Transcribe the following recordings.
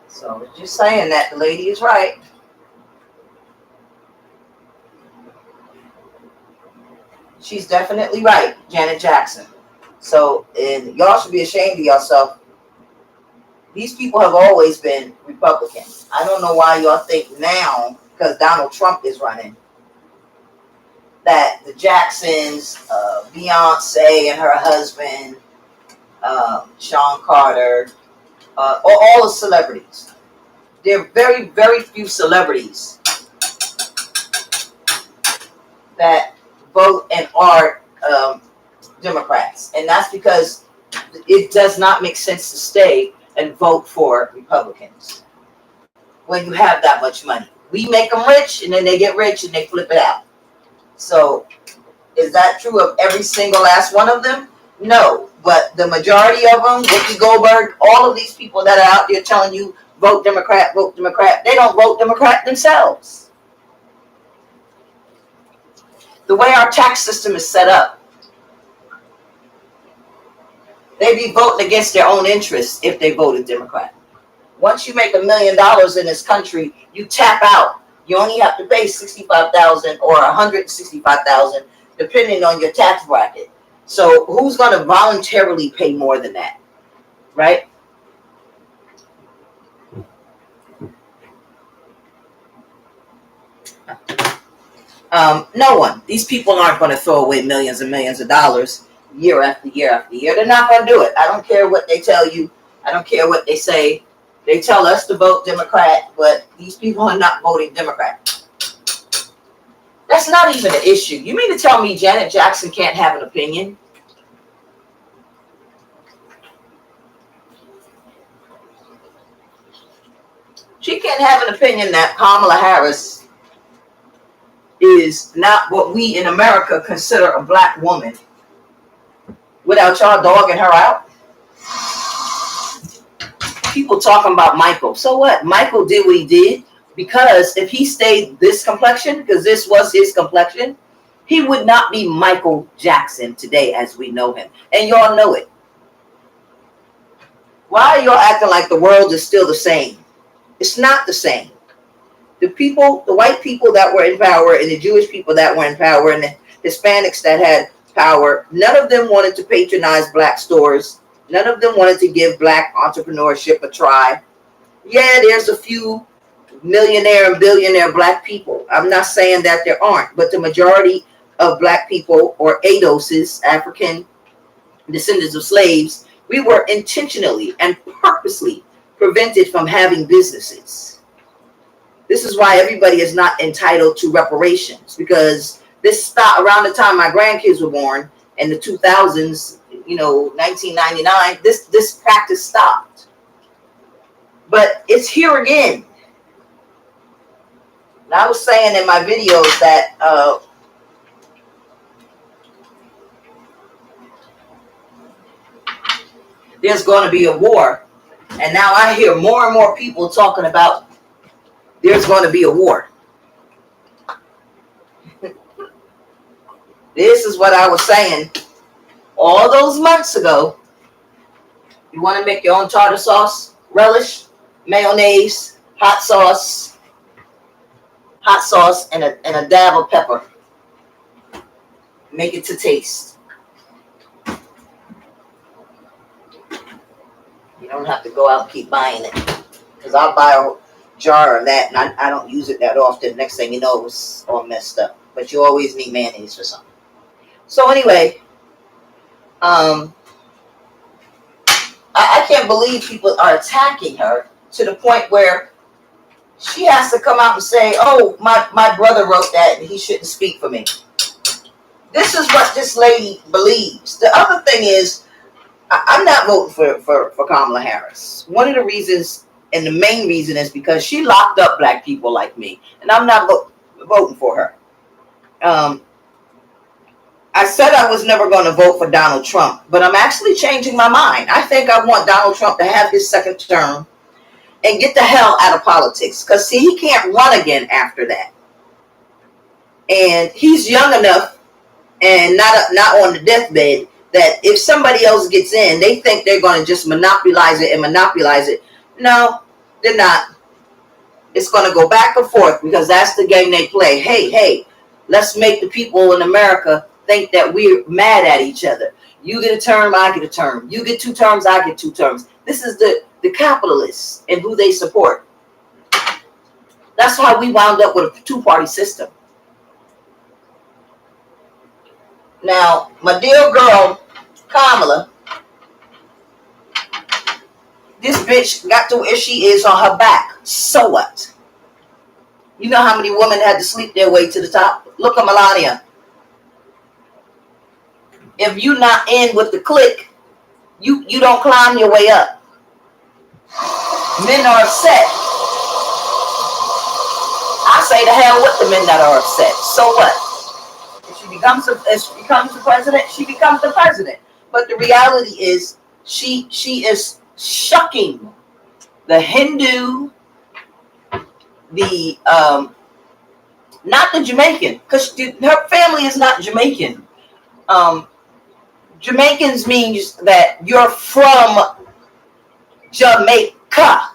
So just saying that the lady is right. She's definitely right, Janet Jackson. So, and y'all should be ashamed of yourself. These people have always been Republican. I don't know why y'all think now, because Donald Trump is running, that the Jacksons, Beyonce and her husband, Sean Carter, all the celebrities. There are very, very few celebrities that vote and are Democrats. And that's because it does not make sense to stay and vote for Republicans when you have that much money. We make them rich, and then they get rich and they flip it out. So is that true of every single last one of them? No, but the majority of them, Whoopi Goldberg, all of these people that are out there telling you vote Democrat, they don't vote Democrat themselves. The way our tax system is set up, they be voting against their own interests if they voted Democrat. Once you make $1 million in this country, you tap out. You only have to pay $65,000 or $165,000, depending on your tax bracket. So who's going to voluntarily pay more than that, right? No one. These people aren't going to throw away millions and millions of dollars year after year after year. They're not going to do it. I don't care what they tell you. I don't care what they say. They tell us to vote Democrat, but these people are not voting Democrat. That's not even an issue. You mean to tell me Janet Jackson can't have an opinion? She can't have an opinion that Kamala Harris is not what we in America consider a black woman without y'all dogging her out. People talking about Michael. So what? Michael did what he did because if he stayed this complexion, because this was his complexion, he would not be Michael Jackson today as we know him. And y'all know it. Why are y'all acting like the world is still the same? It's not the same. The people, the white people that were in power and the Jewish people that were in power and the Hispanics that had power, none of them wanted to patronize black stores. None of them wanted to give black entrepreneurship a try. Yeah, there's a few millionaire and billionaire black people. I'm not saying that there aren't, but the majority of black people, or ADOSs, African descendants of slaves, we were intentionally and purposely prevented from having businesses. This is why everybody is not entitled to reparations, because this stopped around the time my grandkids were born in the 2000s, 1999, this practice stopped. But it's here again. And I was saying in my videos that there's going to be a war. And now I hear more and more people talking about there's going to be a war. This is what I was saying all those months ago. You want to make your own tartar sauce, relish, mayonnaise, hot sauce, and a dab of pepper. Make it to taste. You don't have to go out and keep buying it, because I'll buy a jar of that and I don't use it that often. Next thing you know, it's all messed up. But you always need mayonnaise for something. So anyway, I can't believe people are attacking her to the point where she has to come out and say, oh, my brother wrote that and he shouldn't speak for me. This is what this lady believes. The other thing is, I'm not voting for Kamala Harris. One of the reasons, and the main reason, is because she locked up black people like me, and I'm not voting for her. I said I was never going to vote for Donald Trump, but I'm actually changing my mind. I think I want Donald Trump to have his second term and get the hell out of politics, because see, he can't run again after that. And he's young enough and not on the deathbed that if somebody else gets in, they think they're going to just monopolize it. No, they're not. It's going to go back and forth because that's the game they play. Hey, let's make the people in America think that we're mad at each other. You get a term, I get a term. You get 2 terms, I get 2 terms. This is the capitalists and who they support. That's why we wound up with a 2-party system. Now, my dear girl, Kamala, this bitch got to where she is on her back. So what? You know how many women had to sleep their way to the top? Look at Melania. If you're not in with the clique, you don't climb your way up. Men are upset. I say to hell with the men that are upset. So what? If she becomes the president, she becomes the president. But the reality is she is shucking the Hindu, the not the Jamaican, because her family is not Jamaican. Jamaicans means that you're from Jamaica,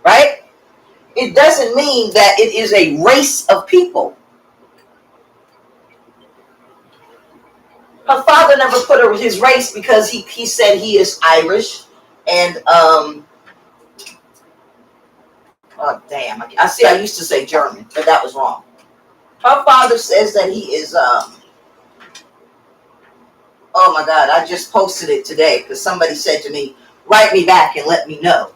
right? It doesn't mean that it is a race of people. Her father never put his race because he said he is Irish and oh damn, I used to say German, but that was wrong. Her father says that he is oh my God, I just posted it today because somebody said to me, write me back and let me know.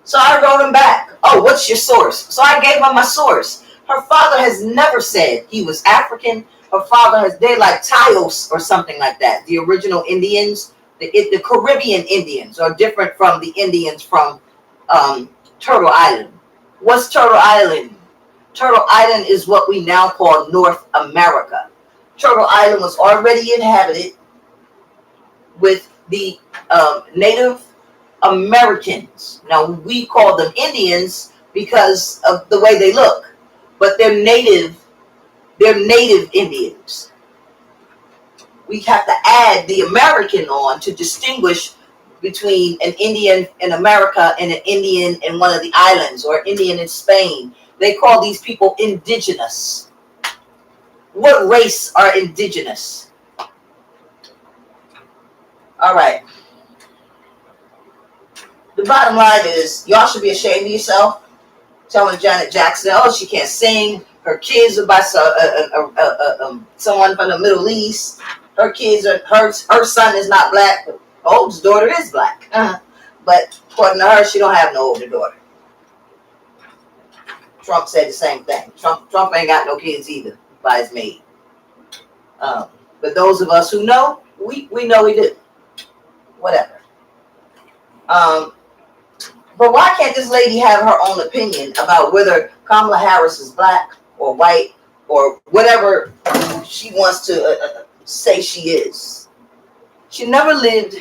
So I wrote him back. Oh, what's your source? So I gave him my source. Her father has never said he was African. Her father they're like Taos or something like that. The original Indians, the Caribbean Indians are different from the Indians from Turtle Island. What's Turtle Island? Turtle Island is what we now call North America. Turtle Island was already inhabited with the Native Americans. Now we call them Indians because of the way they look, but they're native Indians. We have to add the American on to distinguish between an Indian in America and an Indian in one of the islands or Indian in Spain. They call these people indigenous. What race are indigenous? All right. The bottom line is, y'all should be ashamed of yourself. Telling Janet Jackson, oh, she can't sing. Her kids are by someone from the Middle East. Her kids are her son is not black. Her oldest daughter is black. But according to her, she don't have no older daughter. Trump said the same thing. Trump ain't got no kids either by his maid. But those of us who know, we know he did. Whatever. But why can't this lady have her own opinion about whether Kamala Harris is black or white or whatever she wants to say she is? She never lived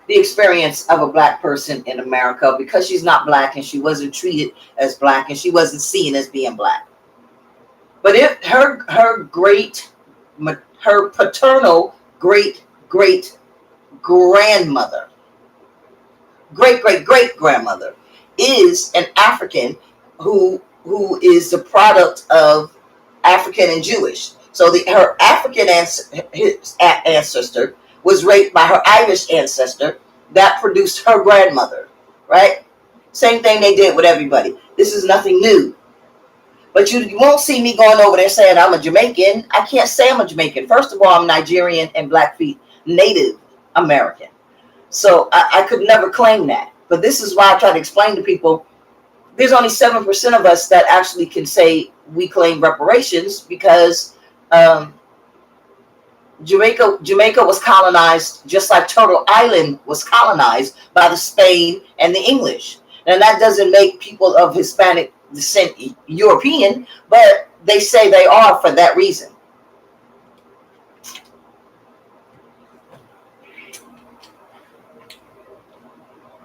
the experience of a black person in America because she's not black and she wasn't treated as black and she wasn't seen as being black. But if her paternal great grandmother, great grandmother is an African who is the product of African and Jewish. So her African ancestor was raped by her Irish ancestor that produced her grandmother, right? Same thing they did with everybody. This is nothing new. But you won't see me going over there saying I'm a Jamaican. I can't say I'm a Jamaican. First of all, I'm Nigerian and Blackfeet Native American. So I could never claim that. But this is why I try to explain to people, there's only 7% of us that actually can say we claim reparations because Jamaica was colonized just like Turtle Island was colonized by the Spain and the English. And that doesn't make people of Hispanic descent European, but they say they are for that reason.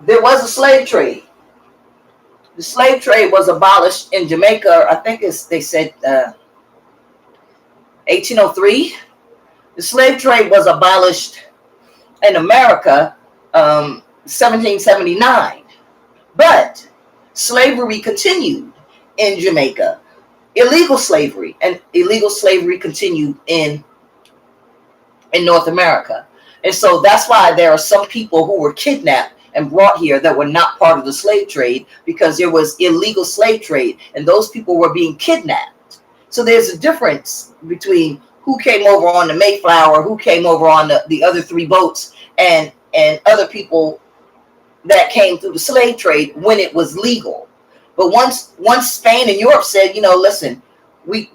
There was a slave trade. The slave trade was abolished in Jamaica, I think they said 1803. The slave trade was abolished in America 1779. But slavery continued in Jamaica. Illegal slavery continued in North America. And so that's why there are some people who were kidnapped and brought here that were not part of the slave trade, because there was illegal slave trade and those people were being kidnapped. So there's a difference between who came over on the Mayflower, who came over on the other three boats, and other people that came through the slave trade when it was legal. But once Spain and Europe said, listen, we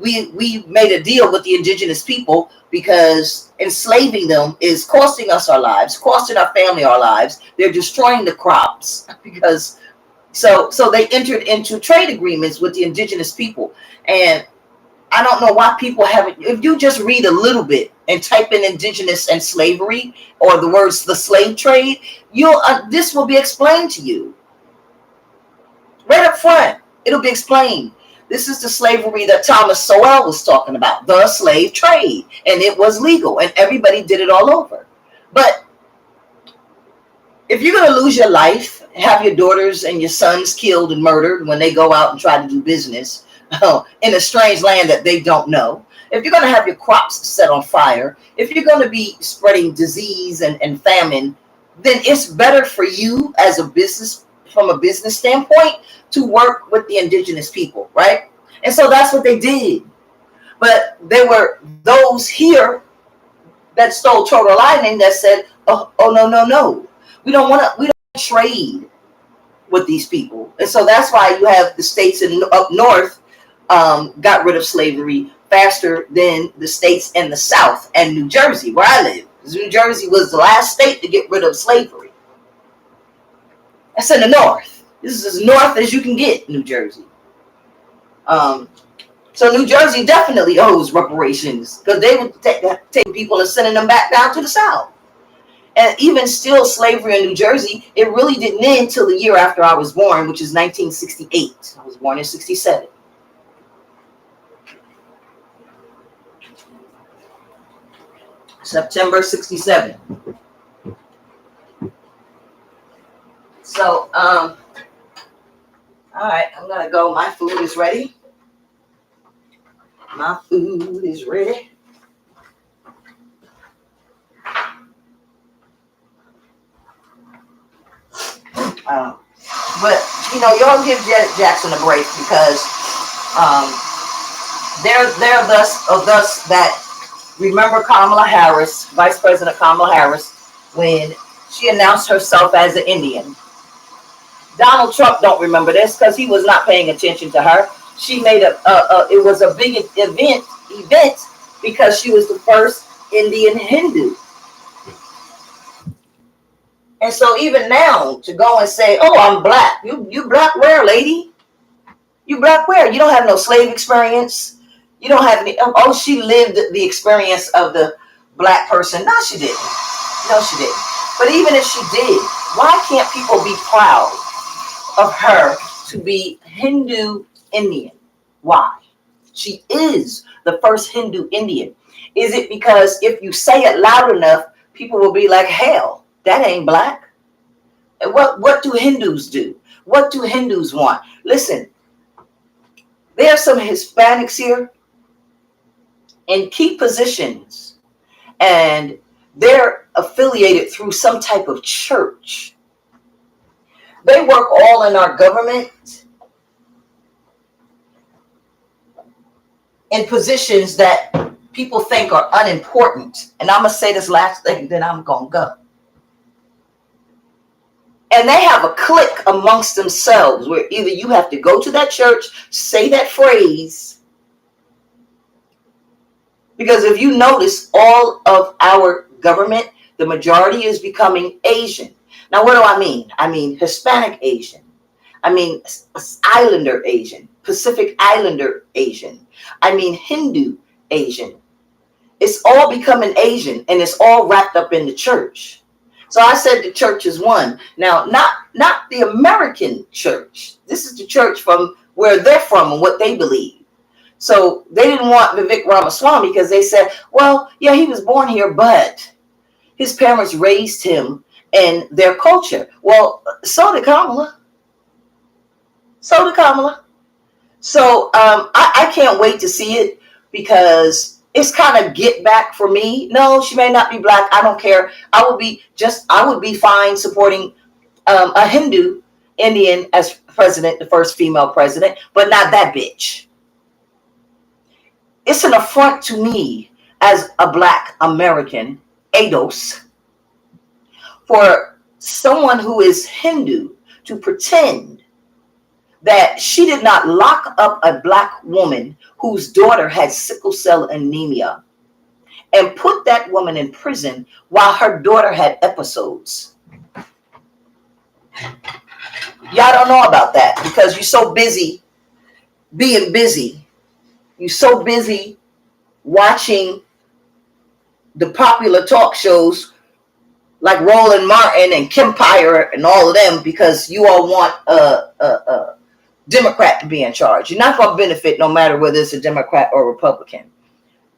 made a deal with the indigenous people, because enslaving them is costing us our lives, costing our family our lives. They're destroying the crops, because so they entered into trade agreements with the indigenous people. And I don't know why people haven't. If you just read a little bit and type in indigenous and slavery, or the words the slave trade, this will be explained to you right up front. It'll be explained. This is the slavery that Thomas Sowell was talking about, the slave trade, and it was legal, and everybody did it all over. But if you're going to lose your life, have your daughters and your sons killed and murdered when they go out and try to do business in a strange land that they don't know, if you're going to have your crops set on fire, if you're going to be spreading disease and famine, then it's better for you as a business, from a business standpoint, to work with the indigenous people, right? And so that's what they did. But there were those here that stole total lightning that said, oh no, we don't trade with these people. And so that's why you have the states up north got rid of slavery faster than the states in the South and New Jersey, where I live. Because New Jersey was the last state to get rid of slavery. That's in the north. This is as north as you can get, New Jersey. So New Jersey definitely owes reparations, because they would take people and sending them back down to the South. And even still, slavery in New Jersey, it really didn't end until the year after I was born, which is 1968. I was born in 67. September 67. So, all right, I'm going to go. My food is ready. My food is ready. But, y'all give Jackson a break, because they're thus that remember Kamala Harris, Vice President Kamala Harris, when she announced herself as an Indian. Donald Trump don't remember this, because he was not paying attention to her. She made it was a big event because she was the first Indian Hindu. And so even now, to go and say, oh, I'm black. You black where, lady? You black where? You don't have no slave experience. You don't have any. Oh, she lived the experience of the black person. No, she didn't. No, she didn't. But even if she did, why can't people be proud of her to be Hindu Indian? Why? She is the first Hindu Indian. Is it because if you say it loud enough, people will be like, hell, that ain't black? And what do Hindus do? What do Hindus want? Listen, there are some Hispanics here in key positions, and they're affiliated through some type of church. They work all in our government in positions that people think are unimportant. And I'm going to say this last thing, then I'm going to go. And they have a clique amongst themselves where either you have to go to that church, say that phrase. Because if you notice, all of our government, the majority is becoming Asian. Now, what do I mean? I mean Hispanic Asian. I mean Islander Asian, Pacific Islander Asian. I mean Hindu Asian. It's all becoming Asian, and it's all wrapped up in the church. So I said the church is one. Now, not the American church. This is the church from where they're from and what they believe. So they didn't want Vivek Ramaswamy because they said, well, yeah, he was born here, but his parents raised him in their culture. Well, so did Kamala. So did Kamala. So I can't wait to see it because it's kind of get back for me. No, she may not be black. I don't care. I would be fine supporting a Hindu Indian as president, the first female president, but not that bitch. It's an affront to me as a black American, ADOS, for someone who is Hindu to pretend that she did not lock up a black woman whose daughter had sickle cell anemia and put that woman in prison while her daughter had episodes. Y'all don't know about that because you're so busy being busy. You're so busy watching the popular talk shows like Roland Martin and Kim Pyre and all of them because you all want a Democrat to be in charge. You're not going to benefit no matter whether it's a Democrat or Republican.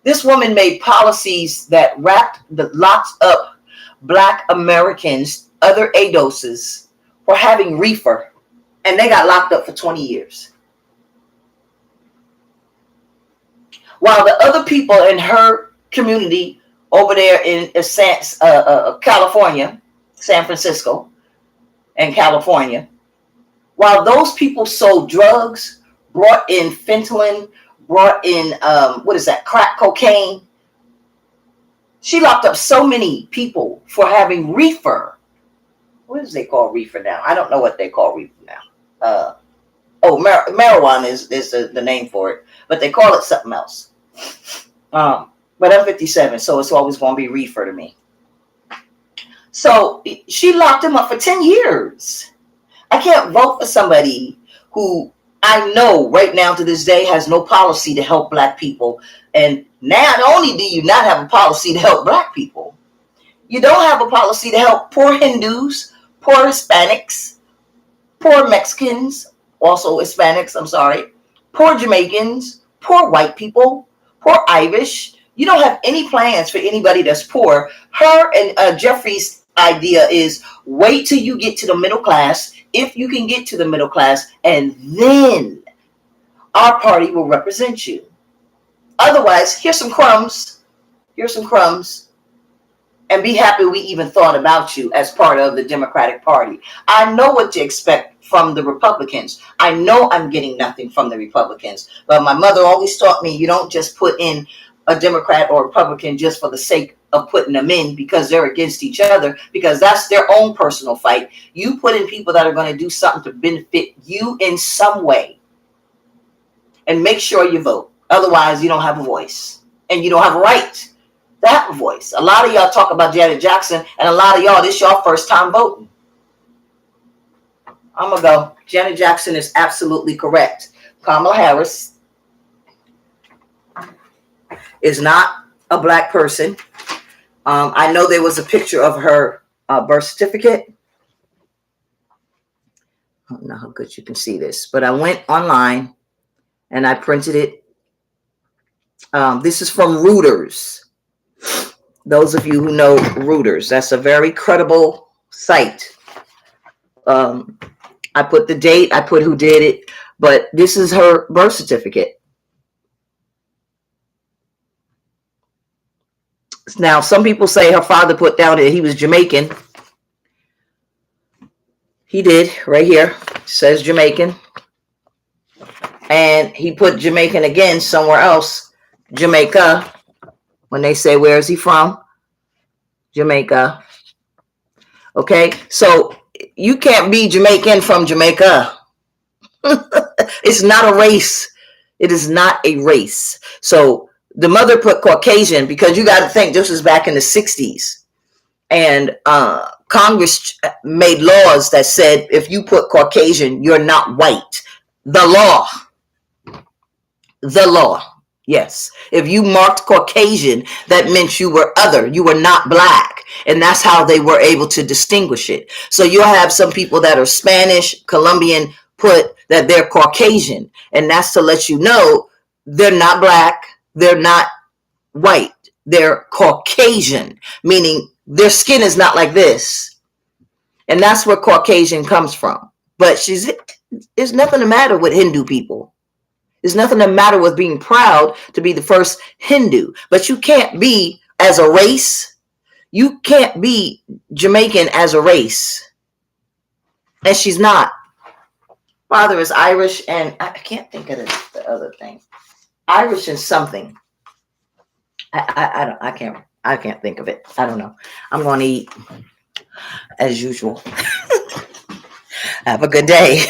This woman made policies that locked up black Americans, other ADOSs, for having reefer, and they got locked up for 20 years. While the other people in her community over there in California, San Francisco and California, while those people sold drugs, brought in fentanyl, brought in, crack cocaine, she locked up so many people for having reefer. What does they call reefer now? I don't know what they call reefer now. Marijuana is the name for it, but they call it something else. But I'm 57, so it's always going to be reefer to me. So she locked him up for 10 years. I can't vote for somebody who I know right now to this day has no policy to help black people. And not only do you not have a policy to help black people, you don't have a policy to help poor Hindus, poor Hispanics, poor Mexicans, also Hispanics, I'm sorry, poor Jamaicans, poor white people, poor Irish. You don't have any plans for anybody that's poor. Her and Jeffrey's idea is wait till you get to the middle class, if you can get to the middle class, and then our party will represent you. Otherwise, here's some crumbs, and be happy we even thought about you as part of the Democratic Party. I know what to expect from the Republicans. I know I'm getting nothing from the Republicans, but my mother always taught me you don't just put in a Democrat or Republican just for the sake of putting them in because they're against each other, because that's their own personal fight. You put in people that are going to do something to benefit you in some way, and make sure you vote. Otherwise, you don't have a voice, and you don't have a right to have a voice. A lot of y'all talk about Janet Jackson, and a lot of y'all, this your first time voting. I'm going to go. Janet Jackson is absolutely correct. Kamala Harris is not a black person. I know there was a picture of her birth certificate. I don't know how good you can see this, but I went online and I printed it. This is from Reuters. Those of you who know Reuters, that's a very credible site. I put the date, I put who did it, but this is her birth certificate. Now, some people say her father put down that he was Jamaican. He did, right here. It says Jamaican. And he put Jamaican again somewhere else. Jamaica. When they say, where is he from? Jamaica. Okay, so you can't be Jamaican from Jamaica. It's not a race. It is not a race. So the mother put Caucasian because you got to think this was back in the 60s. And Congress made laws that said if you put Caucasian, you're not white. The law. Yes. If you marked Caucasian, that meant you were other. You were not black. And that's how they were able to distinguish it. So you'll have some people that are Spanish, Colombian, put that they're Caucasian. And that's to let you know they're not black. They're not white. They're Caucasian, meaning their skin is not like this. And that's where Caucasian comes from. But she's There's nothing the matter with Hindu people. There's nothing the matter with being proud to be the first Hindu. But you can't be, as a race, you can't be Jamaican as a race. And she's not. Father is Irish, and I can't think of the other thing. Irish and something. I can't think of it. I don't know. I'm going to eat as usual. Have a good day.